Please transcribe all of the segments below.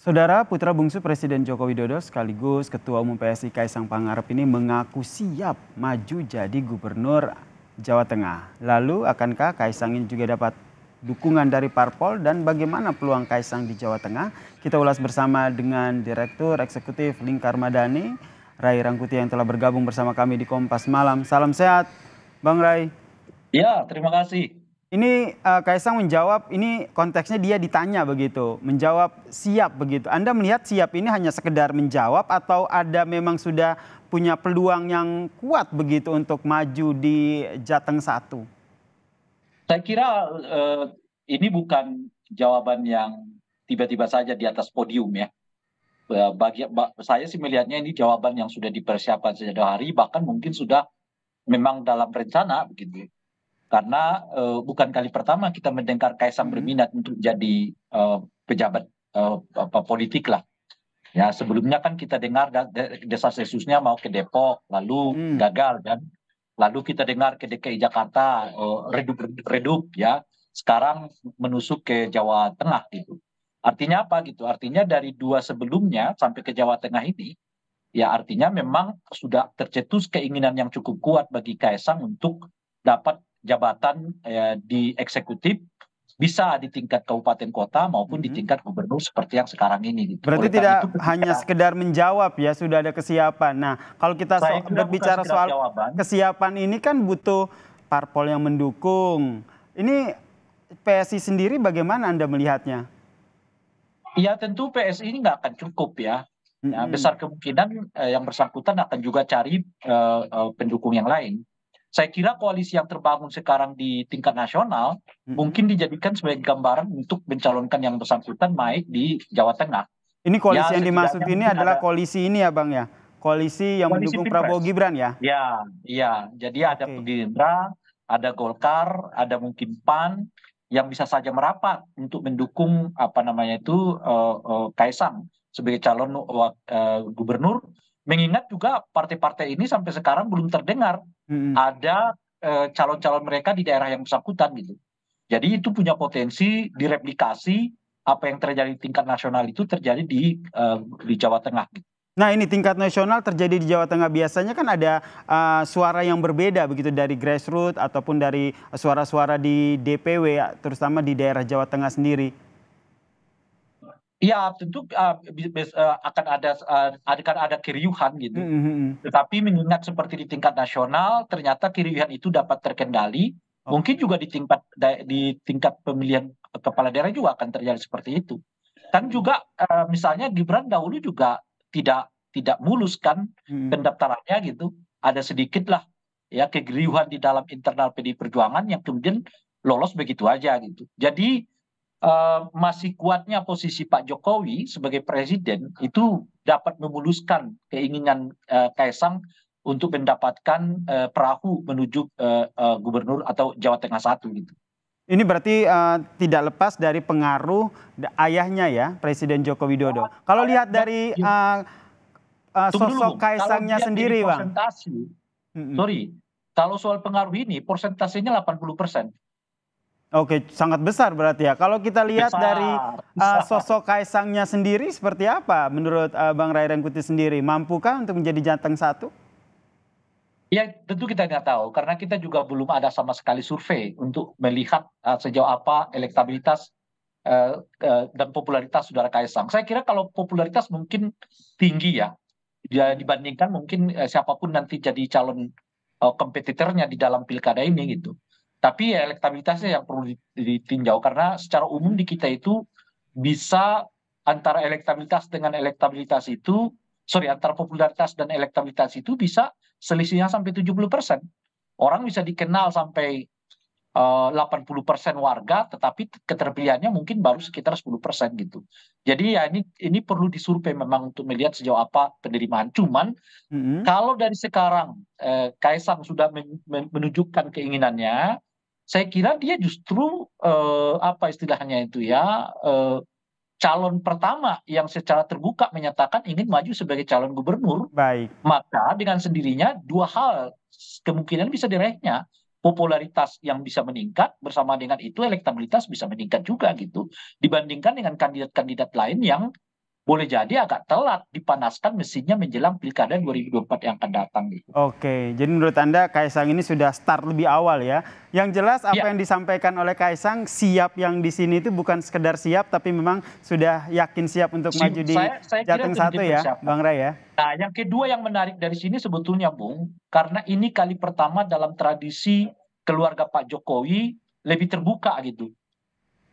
Saudara putra bungsu Presiden Joko Widodo sekaligus Ketua Umum PSI Kaisang Pangarep ini mengaku siap maju jadi Gubernur Jawa Tengah. Lalu akankah Kaisang ini juga dapat dukungan dari parpol dan bagaimana peluang Kaisang di Jawa Tengah? Kita ulas bersama dengan Direktur Eksekutif Lingkar Madani, Ray Rangkuti yang telah bergabung bersama kami di Kompas Malam. Salam sehat, Bang Ray. Ya, terima kasih. Ini Kaisang menjawab, ini konteksnya dia ditanya begitu, menjawab siap begitu. Anda melihat siap ini hanya sekedar menjawab atau ada memang sudah punya peluang yang kuat begitu untuk maju di Jateng 1? Saya kira ini bukan jawaban yang tiba-tiba saja di atas podium ya. Saya sih melihatnya ini jawaban yang sudah dipersiapkan sejak hari, bahkan mungkin sudah memang dalam rencana begitu. Karena bukan kali pertama kita mendengar Kaisang berminat untuk jadi pejabat politik lah. Ya sebelumnya kan kita dengar desas-desusnya mau ke Depok, lalu gagal kan. Lalu kita dengar ke DKI Jakarta, redup ya. Sekarang menusuk ke Jawa Tengah gitu. Artinya apa gitu? Artinya dari dua sebelumnya sampai ke Jawa Tengah ini, ya artinya memang sudah tercetus keinginan yang cukup kuat bagi Kaisang untuk dapat jabatan di eksekutif, bisa di tingkat kabupaten kota maupun di tingkat gubernur seperti yang sekarang ini gitu. Berarti Oleh karena tidak itu hanya ketika sekedar menjawab ya, sudah ada kesiapan. Nah, kalau kita saya kira bukan berbicara sekedar soal jawaban. kesiapan ini kan butuh parpol yang mendukung. Ini PSI sendiri bagaimana Anda melihatnya? Ya tentu PSI ini nggak akan cukup ya. Ya, besar kemungkinan yang bersangkutan akan juga cari pendukung yang lain. Saya kira koalisi yang terbangun sekarang di tingkat nasional mungkin dijadikan sebagai gambaran untuk mencalonkan yang bersangkutan naik di Jawa Tengah. Ini koalisi Ya yang dimaksud setidaknya ini mungkin adalah ada koalisi ini ya Bang ya? Koalisi yang koalisi mendukung Prabowo Pilpres. Gibran ya? Ya, iya. Jadi ada Oke. Gerindra, ada Golkar, ada mungkin PAN yang bisa saja merapat untuk mendukung apa namanya itu Kaisang sebagai calon gubernur. Mengingat juga partai-partai ini sampai sekarang belum terdengar ada calon-calon mereka di daerah yang bersangkutan gitu. Jadi itu punya potensi direplikasi apa yang terjadi di tingkat nasional itu terjadi di Jawa Tengah gitu. Nah ini tingkat nasional terjadi di Jawa Tengah biasanya kan ada suara yang berbeda begitu dari grassroots ataupun dari suara-suara di DPW ya, terutama di daerah Jawa Tengah sendiri. Iya tentu akan ada keriuhan gitu. Mhm. Tetapi mengingat seperti di tingkat nasional, ternyata keriuhan itu dapat terkendali. Mungkin Oke. juga di tingkat pemilihan kepala daerah juga akan terjadi seperti itu. Kan juga misalnya Gibran dahulu juga tidak tidak mulus kan Mhm. pendaftarannya gitu. Ada sedikit lah ya kegeriuhan di dalam internal PDI Perjuangan yang kemudian lolos begitu aja gitu. Jadi masih kuatnya posisi Pak Jokowi sebagai presiden itu dapat memuluskan keinginan Kaisang untuk mendapatkan perahu menuju gubernur atau Jawa Tengah 1 gitu. Ini berarti tidak lepas dari pengaruh ayahnya ya, Presiden Joko Widodo. Kalau lihat Dan dari tunggu dulu, sosok Bung. Kalau Kaisangnya dilihat dari sendiri, Bang. persentase, Mhm. sorry, kalau soal pengaruh ini persentasenya 80%. Oke, sangat besar berarti ya. Kalau kita lihat dari Besar, besar. sosok Kaisangnya sendiri seperti apa menurut Bang Ray Rangkuti sendiri? Mampukah untuk menjadi Jateng 1? Ya tentu kita nggak tahu karena kita juga belum ada sama sekali survei untuk melihat sejauh apa elektabilitas dan popularitas saudara Kaisang. Saya kira kalau popularitas mungkin tinggi ya, dibandingkan mungkin siapapun nanti jadi calon kompetitornya di dalam pilkada ini gitu. Tapi ya elektabilitasnya yang perlu ditinjau karena secara umum di kita itu bisa antara elektabilitas dengan elektabilitas itu, sorry, antara popularitas dan elektabilitas itu bisa selisihnya sampai 70%. Orang bisa dikenal sampai 80% warga, tetapi keterpilihannya mungkin baru sekitar 10% gitu. Jadi ya ini perlu disurvei memang untuk melihat sejauh apa penerimaan. Cuman Mhm. kalau dari sekarang Kaisang sudah menunjukkan keinginannya, saya kira dia justru apa istilahnya itu ya calon pertama yang secara terbuka menyatakan ingin maju sebagai calon gubernur. Baik. Maka dengan sendirinya dua hal kemungkinan bisa diraihnya. Popularitas yang bisa meningkat bersama dengan itu elektabilitas bisa meningkat juga gitu. Dibandingkan dengan kandidat-kandidat lain yang boleh jadi agak telat dipanaskan mesinnya menjelang Pilkada 2024 yang akan datang gitu. Oke, jadi menurut Anda Kaisang ini sudah start lebih awal ya. Yang jelas apa Ya, yang disampaikan oleh Kaisang, siap yang di sini itu bukan sekedar siap tapi memang sudah yakin siap untuk maju di saya kira Jateng itu 1 ya, dipersiapkan. Bang Ray ya. Nah, yang kedua yang menarik dari sini sebetulnya, Bung, karena ini kali pertama dalam tradisi keluarga Pak Jokowi lebih terbuka gitu.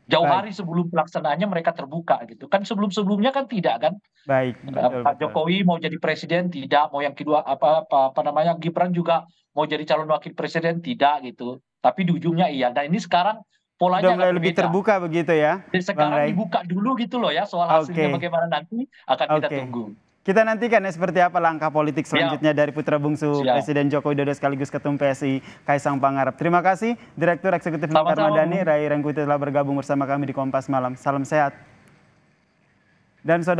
Jauh Baik, hari sebelum pelaksanaannya mereka terbuka gitu. Kan sebelum-sebelumnya kan tidak kan. baik, betul Pak betul. Jokowi mau jadi presiden tidak, mau yang kedua apa namanya Gibran juga mau jadi calon wakil presiden tidak gitu. Tapi di ujungnya iya. Dan ini sekarang Sudah polanya mulai agak lebih berbeda. terbuka begitu ya, Jadi Bang sekarang Ray. dibuka dulu gitu loh ya, soal hasilnya Oke, bagaimana nanti akan kita oke. tunggu. Kita nantikan ya seperti apa langkah politik Siap, selanjutnya dari putra bungsu siap. Presiden Joko Widodo sekaligus Ketum PSI Kaisang Pangarep. Terima kasih Direktur Eksekutif Lingkar Sama-sama, Madani Bung. Ray Rengkuti telah bergabung bersama kami di Kompas Malam. Salam sehat. Dan saudara